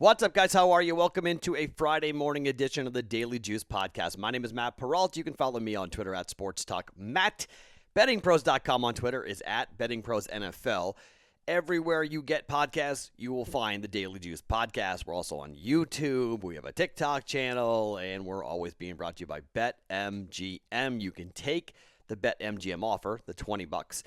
What's up, guys? How are you? Welcome into a Friday morning edition of the Daily Juice Podcast. My name is Matt Peralt. You can follow me on Twitter at SportsTalkMatt. BettingPros.com on Twitter is at BettingProsNFL. Everywhere you get podcasts, you will find the Daily Juice Podcast. We're also on YouTube. We have a TikTok channel, and we're always being brought to you by BetMGM. You can take the BetMGM offer, the $20,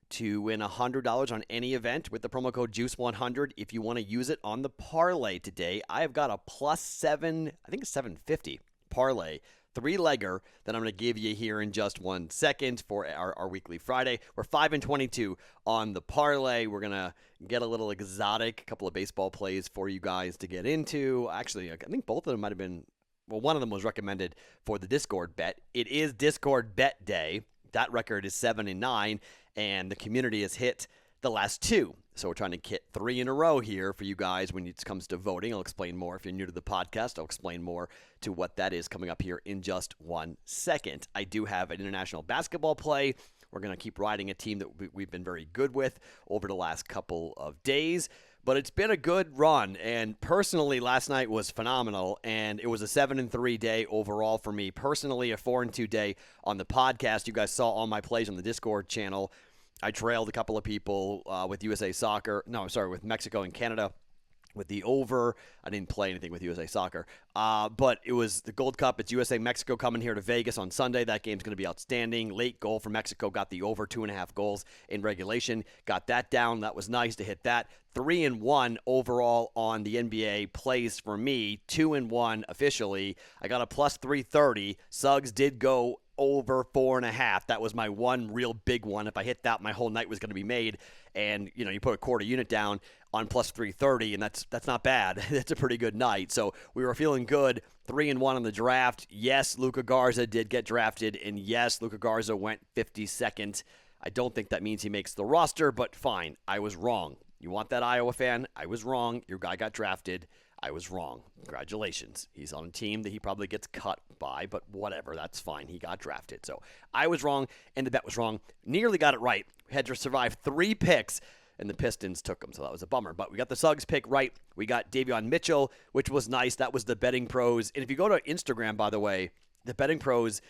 to win $100 on any event with the promo code JUICE100 if you want to use it on the parlay today. I've got a +7, I think it's 750 parlay, three-legger that I'm going to give you here in just 1 second for our weekly Friday. We're 5-22 on the parlay. We're going to get a little exotic, a couple of baseball plays for you guys to get into. Actually, I think both of them might have been, well, one of them was recommended for the Discord bet. It is Discord bet day. That record is 7-9. And the community has hit the last two. So we're trying to hit 3 in a row here for you guys when it comes to voting. I'll explain more. If you're new to the podcast, I'll explain more to what that is coming up here in just 1 second. I do have an international basketball play. We're going to keep riding a team that we've been very good with over the last couple of days. But it's been a good run, and personally, last night was phenomenal, and it was a 7-3 day overall for me. Personally, a 4-2 day on the podcast. You guys saw all my plays on the Discord channel. I trailed a couple of people with with Mexico and Canada. With the over, I didn't play anything with USA Soccer, but it was the Gold Cup. It's USA-Mexico coming here to Vegas on Sunday. That game's going to be outstanding. Late goal for Mexico, got the over 2.5 goals in regulation. Got that down. That was nice to hit that. 3-1 overall on the NBA plays for me. 2-1 officially. I got a +330. Suggs did go over 4.5. That was my one real big one. If I hit that, my whole night was going to be made. And, you put a quarter unit down on +330, and that's not bad. That's a pretty good night. So we were feeling good. 3-1 on the draft. Yes, Luka Garza did get drafted, and yes, Luka Garza went 52nd. I don't think that means he makes the roster, but fine. I was wrong. You want that Iowa fan? I was wrong. Your guy got drafted. I was wrong. Congratulations. He's on a team that he probably gets cut by, but whatever. That's fine. He got drafted. So I was wrong, and the bet was wrong. Nearly got it right. Had to survive 3 picks, and the Pistons took them, so that was a bummer. But we got the Suggs pick right. We got Davion Mitchell, which was nice. That was the Betting Pros. And if you go to Instagram, by the way, the Betting Pros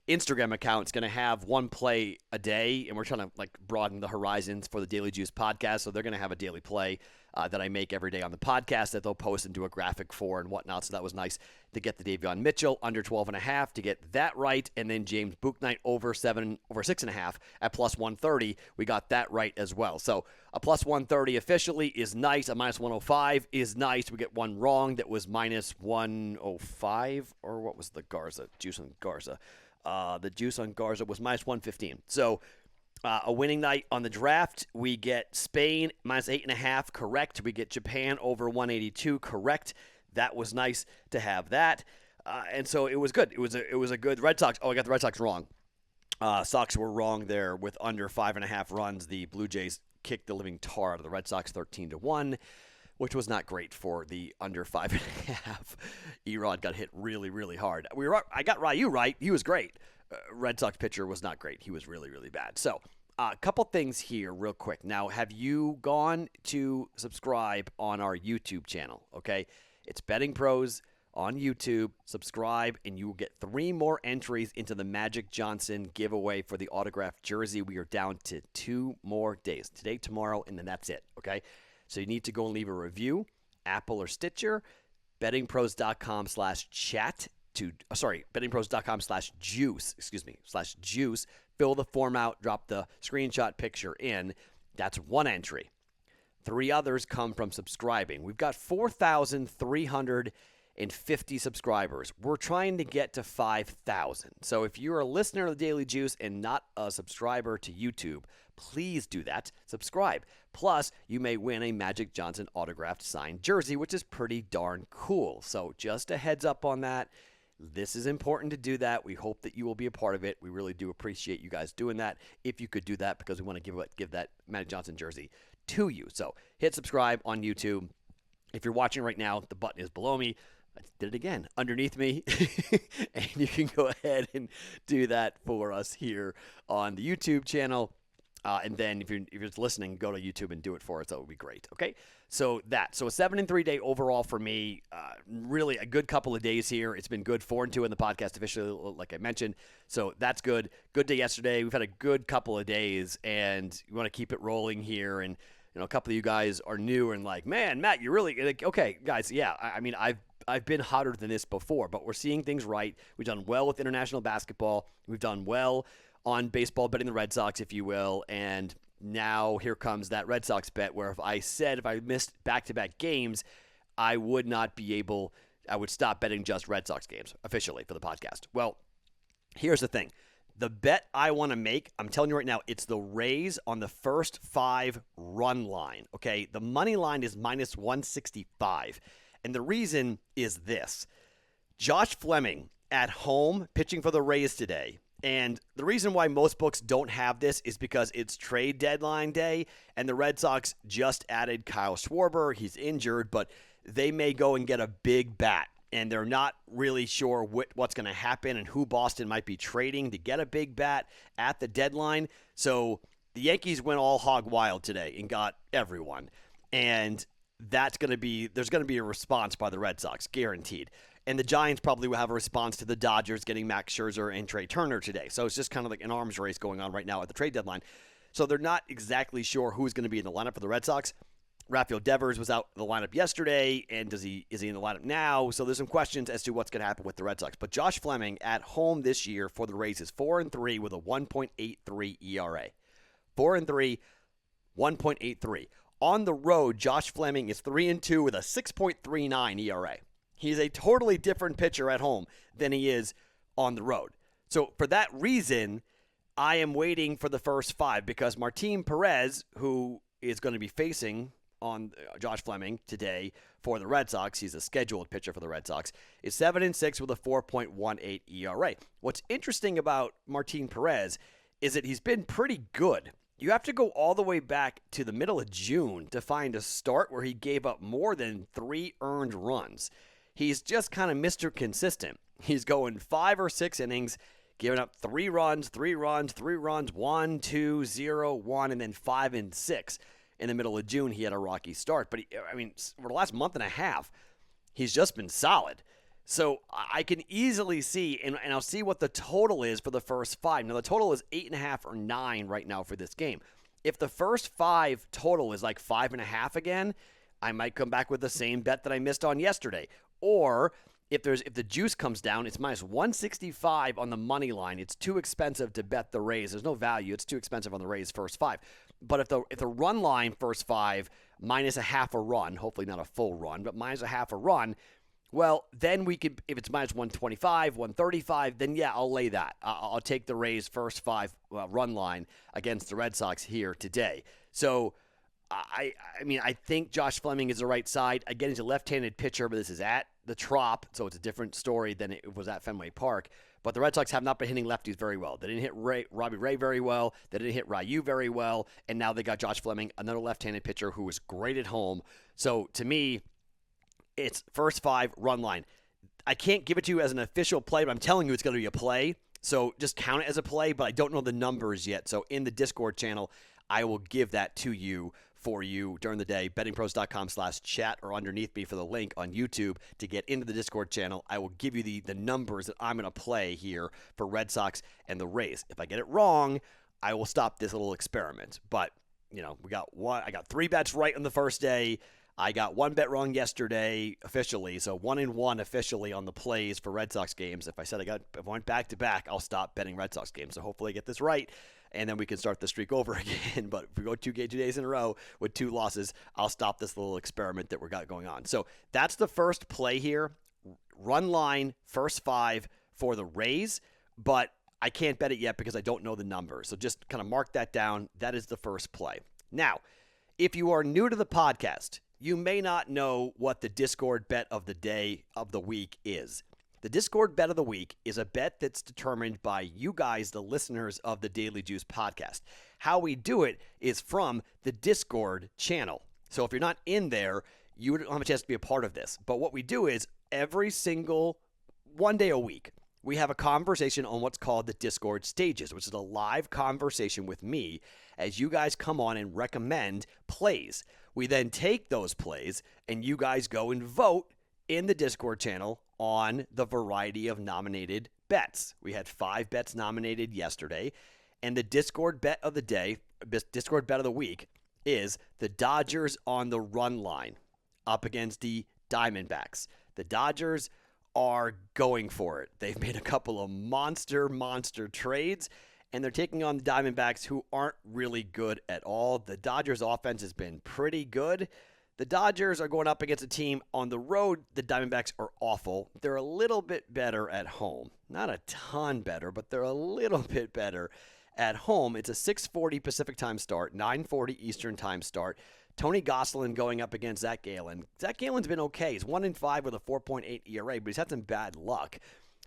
Instagram account is going to have one play a day, and we're trying to broaden the horizons for the Daily Juice podcast. So they're going to have a daily play that I make every day on the podcast that they'll post and do a graphic for and whatnot. So that was nice to get the Davion Mitchell under 12.5 to get that right, and then James Bouknight over 6.5 at +130. We got that right as well. So a +130 officially is nice. A -105 is nice. We get one wrong that was -105, or what was the juice on Garza? The juice on Garza was -115. So a winning night on the draft. We get Spain -8.5, correct. We get Japan over 182, correct. That was nice to have that. And so it was good. It was a good Red Sox. Oh, I got the Red Sox wrong. Sox were wrong there with under 5.5 runs. The Blue Jays kicked the living tar out of the Red Sox 13-1. Which was not great for the under 5.5. Erod got hit really, really hard. I got Ryu right. He was great. Red Sox pitcher was not great. He was really, really bad. So a couple things here real quick. Now, have you gone to subscribe on our YouTube channel? Okay, it's Betting Pros on YouTube. Subscribe, and you will get 3 more entries into the Magic Johnson giveaway for the autographed jersey. We are down to 2 more days. Today, tomorrow, and then that's it. Okay? So you need to go and leave a review, Apple or Stitcher, bettingpros.com/chat bettingpros.com/juice, fill the form out, drop the screenshot picture in. That's 1 entry. 3 others come from subscribing. We've got 4,350 subscribers. We're trying to get to 5,000. So if you're a listener of the Daily Juice and not a subscriber to YouTube, please do that. Subscribe. Plus, you may win a Magic Johnson autographed signed jersey, which is pretty darn cool. So just a heads up on that. This is important to do that. We hope that you will be a part of it. We really do appreciate you guys doing that. If you could do that, because we want to give that Magic Johnson jersey to you. So hit subscribe on YouTube. If you're watching right now, the button is below me. I did it again, underneath me. And you can go ahead and do that for us here on the YouTube channel. And then if you're listening, go to YouTube and do it for us. That would be great. Okay, so a 7-3 day overall for me. Really a good couple of days here. It's been good 4-2 in the podcast officially, like I mentioned. So that's good. Good day yesterday. We've had a good couple of days, and we want to keep it rolling here. And a couple of you guys are new and like, man, Matt, you're really like, okay, guys. Yeah, I mean, I've been hotter than this before, but we're seeing things right. We've done well with international basketball. We've done well on baseball, betting the Red Sox, if you will, and now here comes that Red Sox bet where if I missed back-to-back games, I would stop betting just Red Sox games officially for the podcast. Well, here's the thing. The bet I want to make, I'm telling you right now, it's the Rays on the first 5 run line, okay? The money line is minus 165, and the reason is this. Josh Fleming at home pitching for the Rays today. And the reason why most books don't have this is because it's trade deadline day, and the Red Sox just added Kyle Schwarber. He's injured, but they may go and get a big bat, and they're not really sure what's going to happen and who Boston might be trading to get a big bat at the deadline. So the Yankees went all hog wild today and got everyone, and there's going to be a response by the Red Sox, guaranteed. And the Giants probably will have a response to the Dodgers getting Max Scherzer and Trey Turner today. So it's just kind of like an arms race going on right now at the trade deadline. So they're not exactly sure who's going to be in the lineup for the Red Sox. Rafael Devers was out in the lineup yesterday, and is he in the lineup now? So there's some questions as to what's going to happen with the Red Sox. But Josh Fleming at home this year for the Rays is 4-3 with a 1.83 ERA. 4-3, 1.83. On the road, Josh Fleming is 3-2 with a 6.39 ERA. He's a totally different pitcher at home than he is on the road. So for that reason, I am waiting for the first 5 because Martin Perez, who is going to be facing on Josh Fleming today for the Red Sox, he's a scheduled pitcher for the Red Sox, is 7-6 with a 4.18 ERA. What's interesting about Martin Perez is that he's been pretty good. You have to go all the way back to the middle of June to find a start where he gave up more than 3 earned runs. He's just kind of Mr. Consistent. He's going 5 or 6 innings, giving up 3 runs, 1, 2, 0, 1, and then 5 and 6. In the middle of June, he had a rocky start. But, for the last month and a half, he's just been solid. So I can easily see, and I'll see what the total is for the first 5. Now, the total is 8.5 or 9 right now for this game. If the first 5 total is like 5.5 again, I might come back with the same bet that I missed on yesterday. Or if the juice comes down, it's minus 165 on the money line. It's too expensive to bet the Rays. There's no value. It's too expensive on the Rays first 5. But if the run line first 5 minus a half a run, hopefully not a full run, but minus a half a run, well, then we could, if it's minus 125, 135, then yeah, I'll lay that. I'll take the Rays first 5 run line against the Red Sox here today. So I think Josh Fleming is the right side. Again, he's a left-handed pitcher, but this is at the Trop, so it's a different story than it was at Fenway Park. But the Red Sox have not been hitting lefties very well. They didn't hit Robbie Ray very well. They didn't hit Ryu very well. And now they got Josh Fleming, another left-handed pitcher who is great at home. So to me, it's first 5 run line. I can't give it to you as an official play, but I'm telling you it's going to be a play. So just count it as a play, but I don't know the numbers yet. So in the Discord channel, I will give that to you for you during the day, bettingpros.com/chat, or underneath me for the link on YouTube to get into the Discord channel. I will give you the numbers that I'm going to play here for Red Sox and the Rays. If I get it wrong, I will stop this little experiment. But, I got 3 bets right on the first day. I got 1 bet wrong yesterday officially, so 1-1 officially on the plays for Red Sox games. If I said if I went back-to-back, I'll stop betting Red Sox games. So hopefully I get this right, and then we can start the streak over again. But if we go 2 days in a row with 2 losses, I'll stop this little experiment that we got going on. So that's the first play here. Run line, first 5 for the Rays, but I can't bet it yet because I don't know the numbers. So just kind of mark that down. That is the first play. Now, if you are new to the podcast, you may not know what the Discord bet of the day of the week is. The Discord bet of the week is a bet that's determined by you guys, the listeners of the Daily Juice podcast. How we do it is from the Discord channel. So if you're not in there, you don't have a chance to be a part of this. But what we do is every single 1 day a week, we have a conversation on what's called the Discord stages, which is a live conversation with me as you guys come on and recommend plays. We then take those plays and you guys go and vote in the Discord channel on the variety of nominated bets. We had 5 bets nominated yesterday, and the Discord bet of the day, Discord bet of the week, is the Dodgers on the run line up against the Diamondbacks. The Dodgers are going for it. They've made a couple of monster trades, and they're taking on the Diamondbacks, who aren't really good at all. The Dodgers offense has been pretty good. The Dodgers are going up against a team on the road. The Diamondbacks are awful. They're a little bit better at home. Not a ton better, but they're a little bit better at home. It's a 6:40 Pacific time start, 9:40 Eastern time start. Tony Gonsolin going up against Zach Gallen. Zach Gallen's been okay. He's 1-5 with a 4.8 ERA, but he's had some bad luck.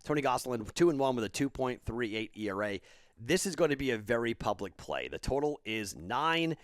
Tony Gonsolin 2-1 with a 2.38 ERA. This is going to be a very public play. The total is 9.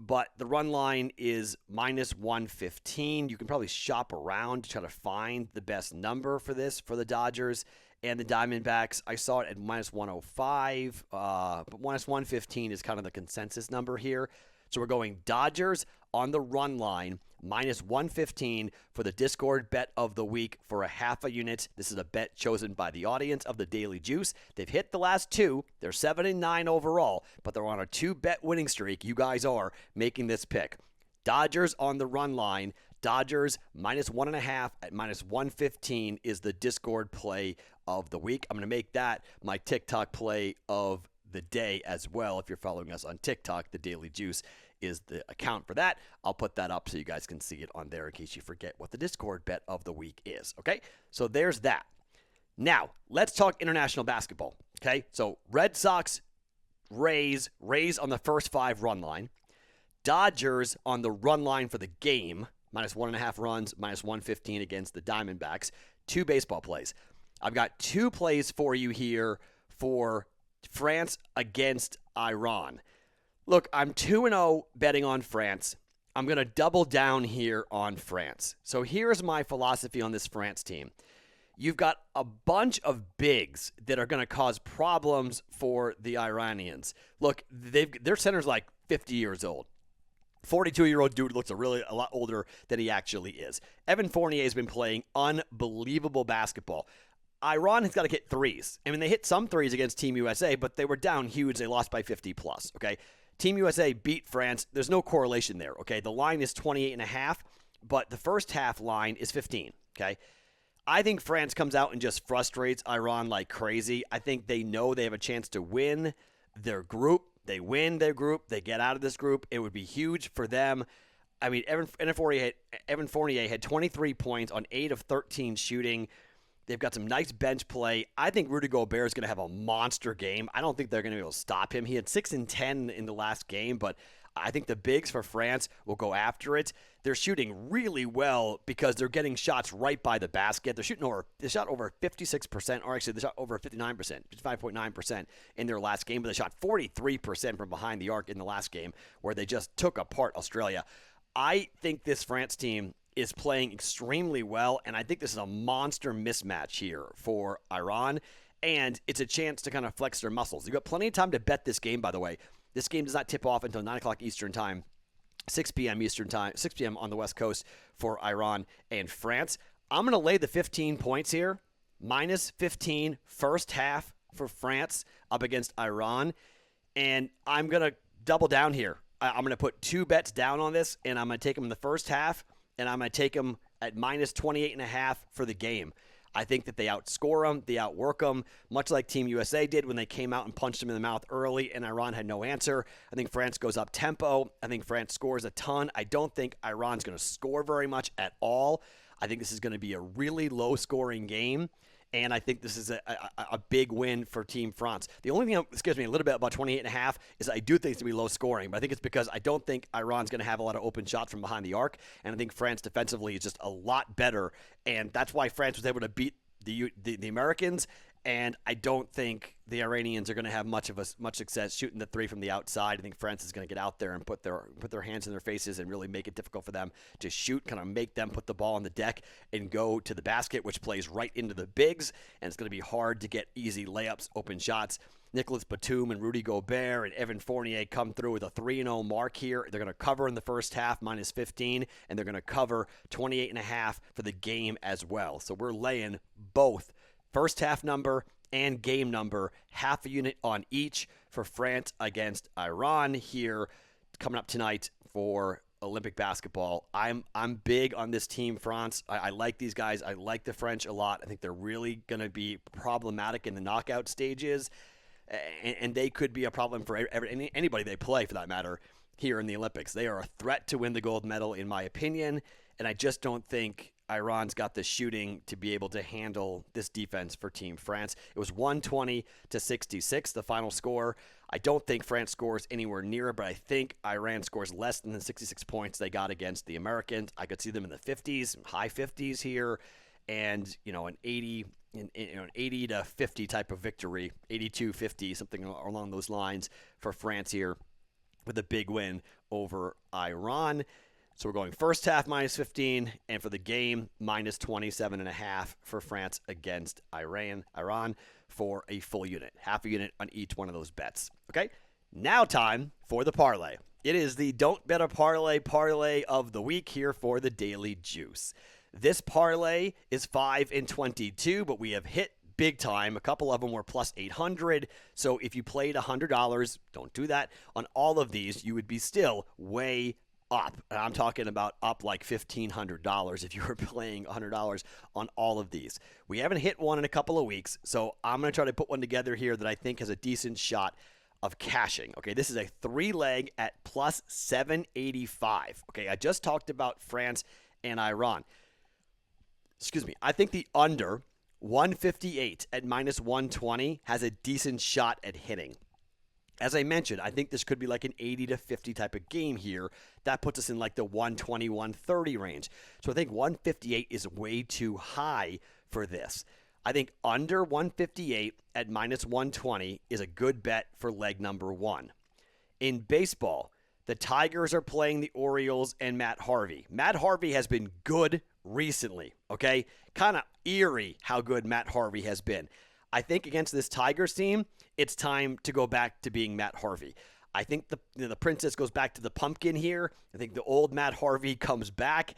But the run line is minus 115. You can probably shop around to try to find the best number for this for the Dodgers and the Diamondbacks. I saw it at minus 105, but minus 115 is kind of the consensus number here. So we're going Dodgers on the run line, minus 115 for the Discord bet of the week for a half a unit. This is a bet chosen by the audience of the Daily Juice. They've hit the last 2. They're 7-9 overall, but they're on a 2-bet winning streak. You guys are making this pick. Dodgers on the run line. Dodgers minus 1.5 at minus 115 is the Discord play of the week. I'm going to make that my TikTok play of the day as well. If you're following us on TikTok, the Daily Juice is the account for that. I'll put that up so you guys can see it on there in case you forget what the Discord bet of the week is. Okay, so there's that. Now, let's talk international basketball. Okay, so Red Sox, Rays on the first 5 run line. Dodgers on the run line for the game, minus 1.5 runs, minus 115 against the Diamondbacks. 2 baseball plays. I've got 2 plays for you here for France against Iran. Look, I'm 2-0 betting on France. I'm going to double down here on France. So here's my philosophy on this France team. You've got a bunch of bigs that are going to cause problems for the Iranians. Look, their center's like 50 years old. 42-year-old dude looks a lot older than he actually is. Evan Fournier has been playing unbelievable basketball. Iran has got to hit threes. I mean, they hit some threes against Team USA, but they were down huge. They lost by 50 plus, okay? Team USA beat France. There's no correlation there, okay? The line is 28.5, but the first half line is 15, okay? I think France comes out and just frustrates Iran like crazy. I think they know they have a chance to win their group. They win their group. They get out of this group. It would be huge for them. I mean, Evan Fournier had 23 points on 8 of 13 shooting. They've got some nice bench play. I think Rudy Gobert is going to have a monster game. I don't think they're going to be able to stop him. He had 6 and 10 in the last game, but I think the bigs for France will go after it. They're shooting really well because they're getting shots right by the basket. They shot over 56%, or actually they shot over 59%, 55.9% in their last game, but they shot 43% from behind the arc in the last game where they just took apart Australia. I think this France team is playing extremely well, and I think this is a monster mismatch here for Iran, and it's a chance to kind of flex their muscles. You've got plenty of time to bet this game, by the way. This game does not tip off until 9 o'clock Eastern time, 6 p.m. Eastern time, 6 p.m. on the West Coast for Iran and France. I'm going to lay the 15 points here, minus 15 first half for France up against Iran, and I'm going to double down here. I'm going to put 2 bets down on this, and I'm going to take them in the first half, and I'm going to take them at minus 28.5 for the game. I think that they outscore them, they outwork them, much like Team USA did when they came out and punched them in the mouth early and Iran had no answer. I think France goes up tempo. I think France scores a ton. I don't think Iran's going to score very much at all. I think this is going to be a really low-scoring game, and I think this is a big win for Team France. The only thing that scares me a little bit about 28.5 is I do think it's going to be low-scoring, but I think it's because I don't think Iran's going to have a lot of open shots from behind the arc, and I think France defensively is just a lot better, and that's why France was able to beat the Americans And I don't think the Iranians are going to have much success shooting the three from the outside. I think France is going to get out there and put their hands in their faces and really make it difficult for them to shoot, kind of make them put the ball on the deck and go to the basket, which plays right into the bigs. And it's going to be hard to get easy layups, open shots. Nicholas Batum and Rudy Gobert and Evan Fournier come through with a 3-0 mark here. They're going to cover in the first half, minus 15, and they're going to cover 28.5 for the game as well. So we're laying both first half number and game number, half a unit on each for France against Iran here coming up tonight for Olympic basketball. I'm big on this team, France. I like these guys. I like the French a lot. I think they're really going to be problematic in the knockout stages, and they could be a problem for anybody they play, for that matter, here in the Olympics. They are a threat to win the gold medal, in my opinion, and I just don't think Iran's got the shooting to be able to handle this defense for Team France. It was 120-66, the final score. I don't think France scores anywhere near it, but I think Iran scores less than the 66 points they got against the Americans. I could see them in the 50s, high 50s here, and an 80 to 50 type of victory, 82-50, something along those lines for France here with a big win over Iran. So we're going first half minus 15, and for the game, minus 27.5 for France against Iran for a full unit, half a unit on each one of those bets. Okay, now time for the parlay. It is the Don't Bet a parlay of the week here for the Daily Juice. This parlay is 5-22, but we have hit big time. A couple of them were plus 800. So if you played $100, don't do that. On all of these, you would be still way up. And I'm talking about up like $1,500 if you were playing $100 on all of these. We haven't hit one in a couple of weeks, so I'm going to try to put one together here that I think has a decent shot of cashing. Okay, this is a 3-leg at plus 785. Okay, I just talked about France and Iran. I think the under 158 at minus 120 has a decent shot at hitting. As I mentioned, I think this could be like an 80 to 50 type of game here. That puts us in like the 120, 130 range. So I think 158 is way too high for this. I think under 158 at minus 120 is a good bet for leg number one. In baseball, the Tigers are playing the Orioles and Matt Harvey. Matt Harvey has been good recently, okay? Kind of eerie how good Matt Harvey has been. I think against this Tigers team, it's time to go back to being Matt Harvey. I think the princess goes back to the pumpkin here. I think the old Matt Harvey comes back.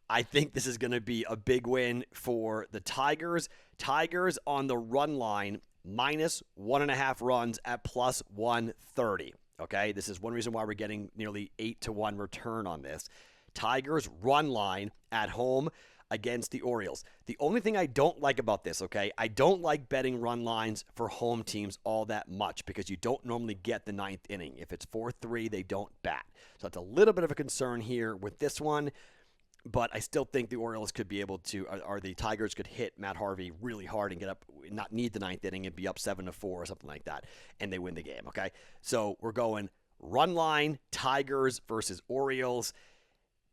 I think this is going to be a big win for the Tigers. Tigers on the run line, minus 1.5 runs at plus 130. Okay, this is one reason why we're getting nearly 8-1 return on this. Tigers run line at home against the Orioles. The only thing I don't like about this, okay, I don't like betting run lines for home teams all that much because you don't normally get the ninth inning. If it's 4-3, they don't bat. So that's a little bit of a concern here with this one, but I still think the Orioles could be able to, or the Tigers could hit Matt Harvey really hard and get up, not need the ninth inning and be up 7-4 or something like that, and they win the game, okay? So we're going run line, Tigers versus Orioles.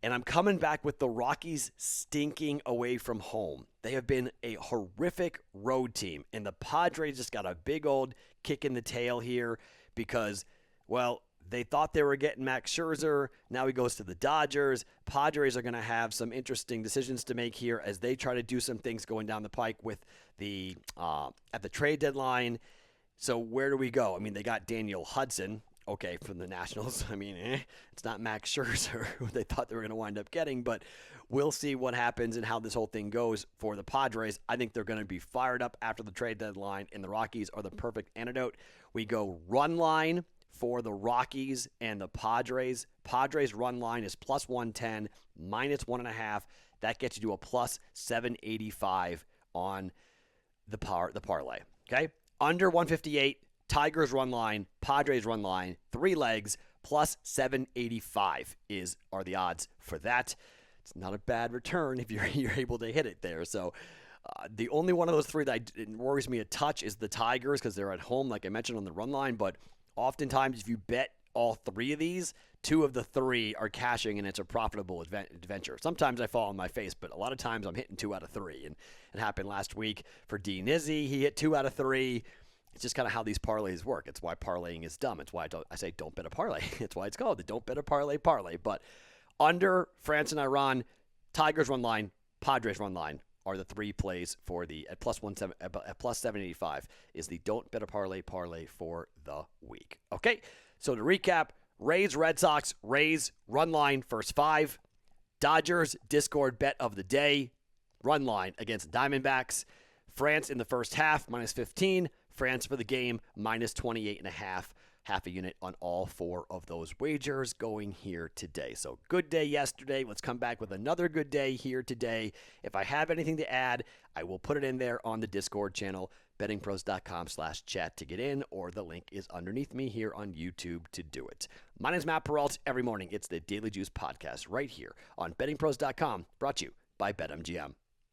And I'm coming back with the Rockies stinking away from home. They have been a horrific road team, and the Padres just got a big old kick in the tail here because, well, they thought they were getting Max Scherzer. Now he goes to the Dodgers. Padres are going to have some interesting decisions to make here as they try to do some things going down the pike with the at the trade deadline. So where do we go? I mean, they got Daniel Hudson. Okay, from the Nationals. I mean, it's not Max Scherzer who they thought they were going to wind up getting, but we'll see what happens and how this whole thing goes for the Padres. I think they're going to be fired up after the trade deadline, and the Rockies are the perfect antidote. We go run line for the Rockies and the Padres. Padres run line is plus 110, minus 1.5. That gets you to a plus 785 on the parlay. Okay, under 158. Tigers run line, Padres run line, 3 legs, plus 785 are the odds for that. It's not a bad return if you're able to hit it there. So the only one of those 3 that worries me a touch is the Tigers because they're at home, like I mentioned, on the run line. But oftentimes if you bet all 3 of these, 2 of the 3 are cashing, and it's a profitable adventure. Sometimes I fall on my face, but a lot of times I'm hitting 2 out of 3. And it happened last week for D. Nizzi. He hit 2 out of 3. It's just kind of how these parlays work. It's why parlaying is dumb. It's why I say don't bet a parlay. It's why it's called the don't bet a parlay. But under France and Iran, Tigers run line, Padres run line are the 3 plays for the at plus 785 is the don't bet a parlay for the week. Okay, so to recap, Rays, Red Sox, Rays, run line, first 5. Dodgers, Discord bet of the day, run line against Diamondbacks. France in the first half, minus 15. France for the game, minus 28.5. Half a unit on all 4 of those wagers going here today. So good day yesterday. Let's come back with another good day here today. If I have anything to add, I will put it in there on the Discord channel, bettingpros.com/chat to get in, or the link is underneath me here on YouTube to do it. My name is Matt Peralt. Every morning, it's the Daily Juice podcast right here on bettingpros.com, brought to you by BetMGM.